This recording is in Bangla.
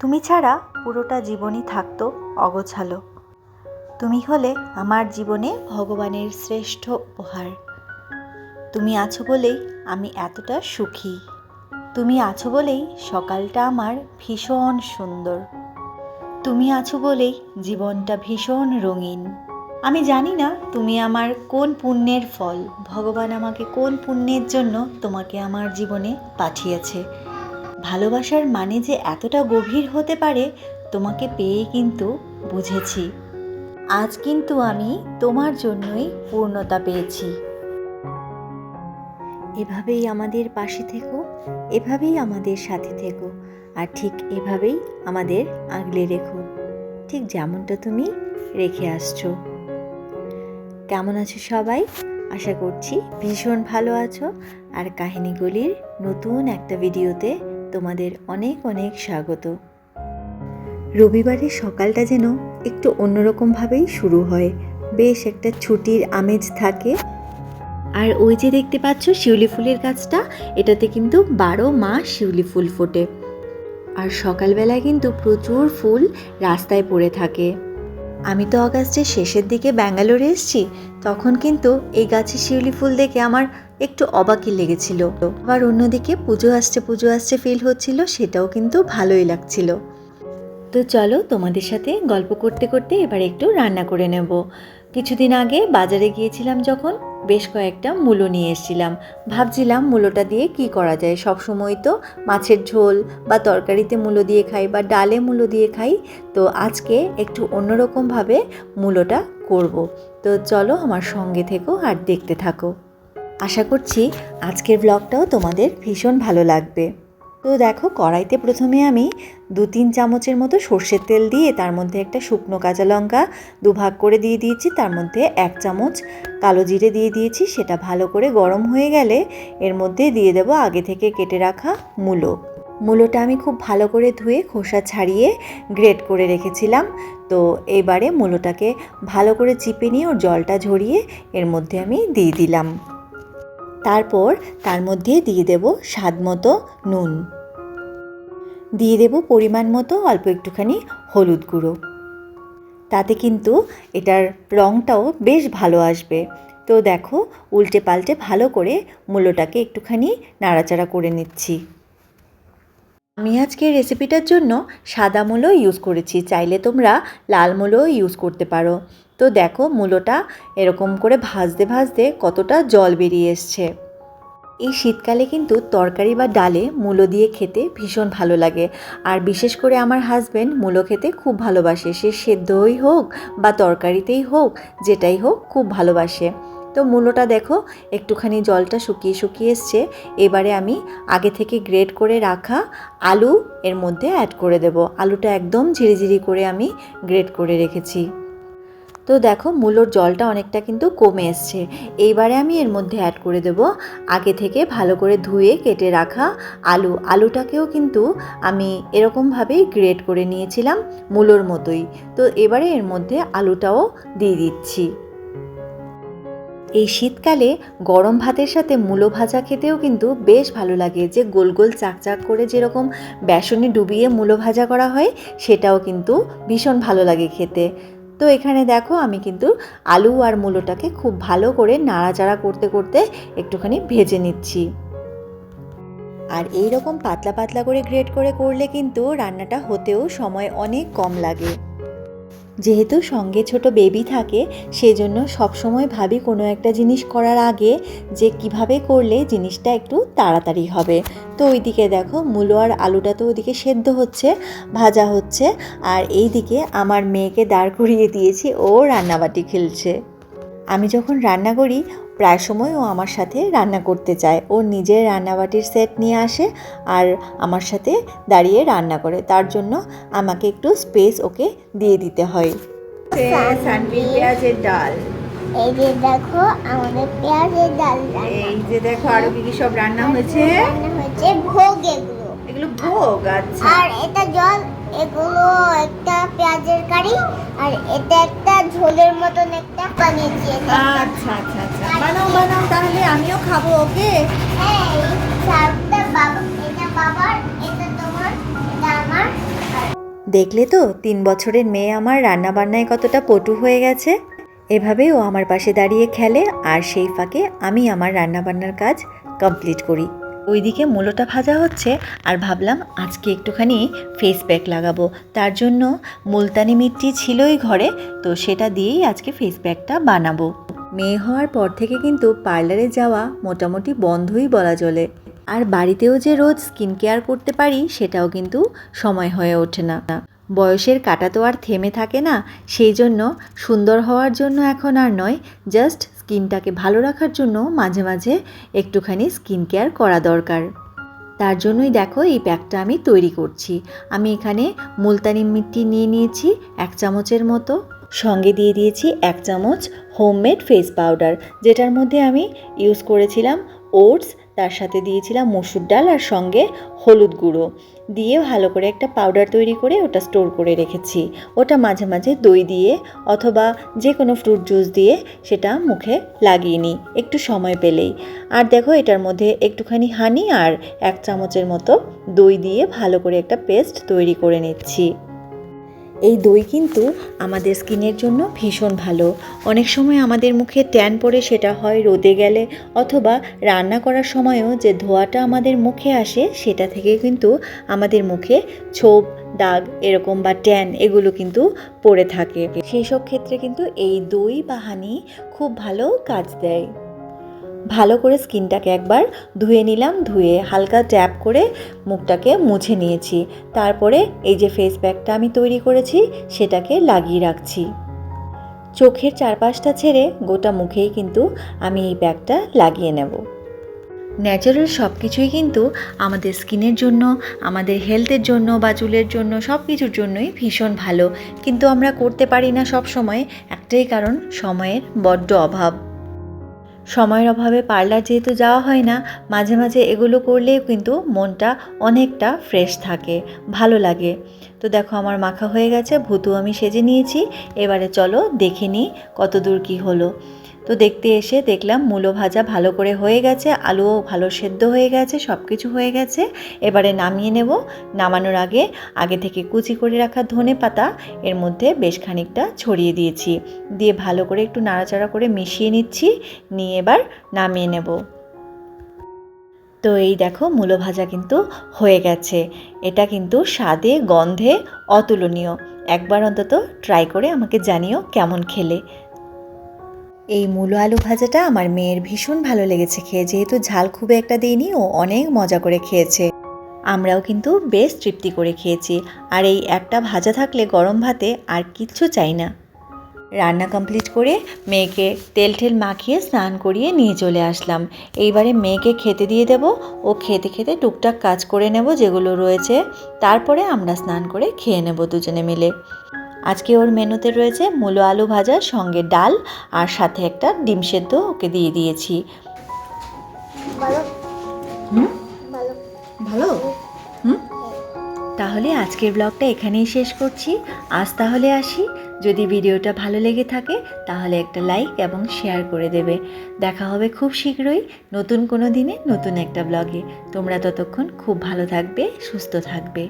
তুমি ছাড়া পুরোটা জীবনই থাকতো অগোছালো। তুমি হলে আমার জীবনে ভগবানের শ্রেষ্ঠ উপহার। তুমি আছো বলেই আমি এতটা সুখী। তুমি আছো বলেই সকালটা আমার ভীষণ সুন্দর। তুমি আছো বলেই জীবনটা ভীষণ রঙিন। আমি জানি না তুমি আমার কোন পুণ্যের ফল, ভগবান আমাকে কোন পুণ্যের জন্য তোমাকে আমার জীবনে পাঠিয়েছে। ভালোবাসার মানে যে এতটা গভীর হতে পারে তোমাকে পেয়ে কিন্তু বুঝেছি। আজ কিন্তু আমি তোমার জন্যই পূর্ণতা পেয়েছি। এভাবেই আমাদের পাশে থেকো, এভাবেই আমাদের সাথে থেকো, আর ঠিক এভাবেই আমাদের আগলে রেখো, ঠিক যেমনটা তুমি রেখে আসছো। কেমন আছো সবাই? আশা করছি ভীষণ ভালো আছো। আর কাহিনীগুলির নতুন একটা ভিডিওতে তোমাদের অনেক অনেক স্বাগত। রবিবারের সকালটা যেন একটু অন্যরকমভাবেই শুরু হয়, বেশ একটা ছুটির আমেজ থাকে। আর ওই যে দেখতে পাচ্ছ শিউলি ফুলের গাছটা, এটাতে কিন্তু 12 মাস শিউলি ফুল ফোটে। আর সকালবেলায় কিন্তু প্রচুর ফুল রাস্তায় পড়ে থাকে। আমি তো অগাস্টের শেষের দিকে ব্যাঙ্গালোরে এসেছি, তখন কিন্তু এই গাছে শিউলি ফুল দেখে আমার একটু অবাকই লেগেছিল। আবার অন্যদিকে পুজো আসছে ফিল হচ্ছিল, সেটাও কিন্তু ভালোই লাগছিল। তো চলো তোমাদের সাথে গল্প করতে করতে এবার একটু রান্না করে নেব। কিছুদিন আগে বাজারে গিয়েছিলাম যখন, বেশ কয়েকটা মূলো নিয়ে এসেছিলাম। ভাবছিলাম মূলোটা দিয়ে কি করা যায়। সব সময় তো মাছের ঝোল বা তরকারিতে মূলো দিয়ে খাই বা ডালে মূলো দিয়ে খাই, তো আজকে একটু অন্যরকমভাবে মূলোটা করব। তো চলো আমার সঙ্গে থেকো আর দেখতে থাকো। আশা করছি আজকের ব্লগটাও তোমাদের ভীষণ ভালো লাগবে। তো দেখো, কড়াইতে প্রথমে আমি 2-3 চামচের মতো সর্ষের তেল দিয়ে তার মধ্যে একটা শুকনো কাঁচা লঙ্কা দুভাগ করে দিয়ে দিয়েছি, তার মধ্যে 1 চামচ কালো জিরে দিয়ে দিয়েছি। সেটা ভালো করে গরম হয়ে গেলে এর মধ্যে দিয়ে দেব আগে থেকে কেটে রাখা মূলোটা আমি খুব ভালো করে ধুয়ে খোসা ছাড়িয়ে গ্রেট করে রেখেছিলাম। তো এবারে মূলোটাকে ভালো করে চিপে নিয়ে ওর জলটা ঝরিয়ে এর মধ্যে আমি দিয়ে দিলাম। তারপর তার মধ্যে দিয়ে দেব স্বাদ মতো নুন, দিয়ে দেব পরিমাণ মতো অল্প একটুখানি হলুদ গুঁড়ো। তাতে কিন্তু এটার রঙটাও বেশ ভালো আসবে। তো দেখো, উল্টে পাল্টে ভালো করে মূলোটাকে একটুখানি নাড়াচাড়া করে নিচ্ছি। আমি আজকে রেসিপিটার জন্য সাদা মূলো ইউজ করেছি, চাইলে তোমরা লাল মূলোও ইউজ করতে পারো। তো দেখো, মূলোটা এরকম করে ভাজতে ভাজতে কতটা জল বেরিয়ে এসছে। এই শীতকালে কিন্তু তরকারি বা ডালে মূলো দিয়ে খেতে ভীষণ ভালো লাগে। আর বিশেষ করে আমার হাজব্যান্ড মূলো খেতে খুব ভালোবাসে, সে সেদ্ধই হোক বা তরকারিতেই হোক, যেটাই হোক খুব ভালোবাসে। তো মূলোটা দেখো একটুখানি জলটা শুকিয়ে এসছে। এবারে আমি আগে থেকে গ্রেট করে রাখা আলু এর মধ্যে অ্যাড করে দেব। আলুটা একদম ঝিরিঝিরি করে আমি গ্রেট করে রেখেছি। তো দেখো, মূলোর জলটা অনেকটা কিন্তু কমে এসছে। এইবারে আমি এর মধ্যে অ্যাড করে দেব আগে থেকে ভালো করে ধুয়ে কেটে রাখা আলুটাকেও কিন্তু আমি এরকমভাবেই গ্রেট করে নিয়েছিলাম মূলোর মতোই। তো এবারে এর মধ্যে আলুটাও দিয়ে দিচ্ছি। এই শীতকালে গরম ভাতের সাথে মূলো ভাজা খেতেও কিন্তু বেশ ভালো লাগে। যে গোল গোল চাকচাক করে যেরকম বেসনে ডুবিয়ে মূলো ভাজা করা হয়, সেটাও কিন্তু ভীষণ ভালো লাগে খেতে। তো এখানে দেখো, আমি কিন্তু আলু আর মূলোটাকে খুব ভালো করে নাড়াচাড়া করতে করতে একটুখানি ভেজে নিচ্ছি। আর এই রকম পাতলা পাতলা করে গ্রেট করে করলে কিন্তু রান্নাটা হতেও সময় অনেক কম লাগে। যেহেতু সঙ্গে ছোট বেবি থাকে, সেজন্য সবসময় ভাবি কোনো একটা জিনিস করার আগে যে কিভাবে করলে জিনিসটা একটু তাড়াতাড়ি হবে। তো ওইদিকে দেখো, মূলো আর আলুটা তো ওইদিকে সেদ্ধ হচ্ছে, ভাজা হচ্ছে, আর এইদিকে আমার মেয়েকে দাঁড় করিয়ে দিয়েছি, ও রান্নাবাটি খেলছে। আমি যখন রান্না করি প্রায় সময় ও আমার সাথে রান্না করতে চায়। ও নিজের রান্নাবাটির সেট নিয়ে আসে আর আমার সাথে দাঁড়িয়ে রান্না করে, তার জন্য আমাকে একটু স্পেস ওকে দিয়ে দিতে হয়। পেঁয়াজের ডাল, এই যে দেখো আমাদের পেঁয়াজের ডাল, এই যে দেখো আরো কি সব রান্না হয়েছে। ভোগ, এগুলো ভোগ। আচ্ছা, আর এটা জল, এগুলো একটা পেঁয়াজের কারি, আর এটা একটা ঝোলের মতন একটা বানিয়েছি। আচ্ছা আচ্ছা আচ্ছা, বানাও তাহলে আমিও খাবো। ওকে, হ্যাঁ, এই সারটা বাবা, এটা বাবার, এটা তোমার, এটা আমার। দেখলে তো 3 বছরের মেয়ে আমার রান্নাবান্নায় কতটা পটু হয়ে গেছে। এভাবেই ও আমার পাশে দাঁড়িয়ে খেলে আর সেই ফাঁকে আমি আমার রান্নাবান্নার কাজ কমপ্লিট করি। ওইদিকে মূলোটা ভাজা হচ্ছে আর ভাবলাম আজকে একটুখানি ফেস প্যাক লাগাবো। তার জন্য মুলতানি মিট্টি ছিলই ঘরে, তো সেটা দিয়েই আজকে ফেস প্যাকটা বানাবো। মেয়ে হওয়ার পর থেকে কিন্তু পার্লারে যাওয়া মোটামুটি বন্ধই বলা চলে। আর বাড়িতেও যে রোজ স্কিন কেয়ার করতে পারি সেটাও কিন্তু সময় হয়ে ওঠে না। বয়সের কাঁটা তো আর থেমে থাকে না, সেই জন্য সুন্দর হওয়ার জন্য এখন আর নয়, জাস্ট স্কিনটাকে ভালো রাখার জন্য মাঝে মাঝে একটুখানি স্কিন কেয়ার করা দরকার। তার জন্যই দেখো এই প্যাকটা আমি তৈরি করছি। আমি এখানে মুলতানি মিট্টি নিয়ে নিয়েছি 1 চামচের মতো, সঙ্গে দিয়ে দিয়েছি 1 চামচ হোমমেড ফেস পাউডার, যেটার মধ্যে আমি ইউজ করেছিলাম ওটস, তার সাথে দিয়েছিলাম মসুর ডাল আর সঙ্গে হলুদ গুঁড়ো দিয়ে ভালো করে একটা পাউডার তৈরি করে ওটা স্টোর করে রেখেছি। ওটা মাঝে মাঝে দই দিয়ে অথবা যে কোনো ফ্রুট জুস দিয়ে সেটা মুখে লাগিয়ে নিই একটু সময় পেলেই। আর দেখো এটার মধ্যে একটুখানি হানি আর 1 চামচের মতো দই দিয়ে ভালো করে একটা পেস্ট তৈরি করে নিচ্ছি। এই দই কিন্তু আমাদের স্কিনের জন্য ভীষণ ভালো। অনেক সময় আমাদের মুখে ট্যান পড়ে, সেটা হয় রোদে গেলে অথবা রান্না করার সময়ও যে ধোঁয়াটা আমাদের মুখে আসে সেটা থেকে কিন্তু আমাদের মুখে ছোপ, দাগ এরকম বা ট্যান এগুলো কিন্তু পড়ে থাকে। সেই সব ক্ষেত্রে কিন্তু এই দই বা হানি খুব ভালো কাজ দেয়। ভালো করে স্কিনটাকে একবার ধুয়ে নিলাম, ধুয়ে হালকা ট্যাপ করে মুখটাকে মুছে নিয়েছি। তারপরে এই যে ফেস প্যাকটা আমি তৈরি করেছি সেটাকে লাগিয়ে রাখছি। চোখের চারপাশটা ছেড়ে গোটা মুখেই কিন্তু আমি এই প্যাকটা লাগিয়ে নেব। ন্যাচারাল সব কিছুই কিন্তু আমাদের স্কিনের জন্য, আমাদের হেলথের জন্য বা চুলের জন্য সব কিছুর জন্যই ভীষণ ভালো, কিন্তু আমরা করতে পারি না সব সময়। একটাই কারণ, সময়ের বড্ড অভাব। সময়ের অভাবে পার্লার যেহেতু যাওয়া হয় না, মাঝে মাঝে এগুলো করলেও কিন্তু মনটা অনেকটা ফ্রেশ থাকে, ভালো লাগে। তো দেখো আমার মাখা হয়ে গেছে, ভুতু আমি সেজে নিয়েছি। এবারে চলো দেখে নিই কত দূর কী হলো। তো দেখতে এসে দেখলাম মূলো ভাজা ভালো করে হয়ে গেছে, আলুও ভালো সেদ্ধ হয়ে গেছে, সব কিছু হয়ে গেছে। এবারে নামিয়ে নেব। নামানোর আগে থেকে কুচি করে রাখা ধনেপাতা এর মধ্যে বেশ খানিকটা ছড়িয়ে দিয়েছি, দিয়ে ভালো করে একটু নাড়াচাড়া করে মিশিয়ে নিচ্ছি, নিয়ে এবার নামিয়ে নেব। তো এই দেখো মূলো ভাজা কিন্তু হয়ে গেছে। এটা কিন্তু স্বাদে গন্ধে অতুলনীয়। একবার অন্তত ট্রাই করে আমাকে জানিও কেমন খেলে। এই মূলো আলু ভাজাটা আমার মেয়ের ভীষণ ভালো লেগেছে খেয়ে, যেহেতু ঝাল খুব একটা দিইনি, ও অনেক মজা করে খেয়েছে। আমরাও কিন্তু বেশ তৃপ্তি করে খেয়েছি। আর এই একটা ভাজা থাকলে গরম ভাতে আর কিচ্ছু চাই না। রান্না কমপ্লিট করে মেয়েকে তেল ঠেল মাখিয়ে স্নান করিয়ে নিয়ে চলে আসলাম। এইবারে মেয়েকে খেতে দিয়ে দেব, ও খেতে খেতে টুকটাক কাজ করে নেব যেগুলো রয়েছে, তারপরে আমরা স্নান করে খেয়ে নেব দুজনে মিলে। আজকে ওর মেনুতে রয়েছে মূলো আলু ভাজা, সঙ্গে ডাল আর সাথে একটা ডিম সেদ্ধ ওকে দিয়ে দিয়েছি। ভালো। তাহলে আজকের ব্লগটা এখানেই শেষ করছি। আজ তাহলে আসি। যদি ভিডিওটা ভালো লেগে থাকে তাহলে একটা লাইক এবং শেয়ার করে দেবে। দেখা হবে খুব শীঘ্রই নতুন কোনো দিনে নতুন একটা ব্লগে। তোমরা ততক্ষণ খুব ভালো থাকবে, সুস্থ থাকবে।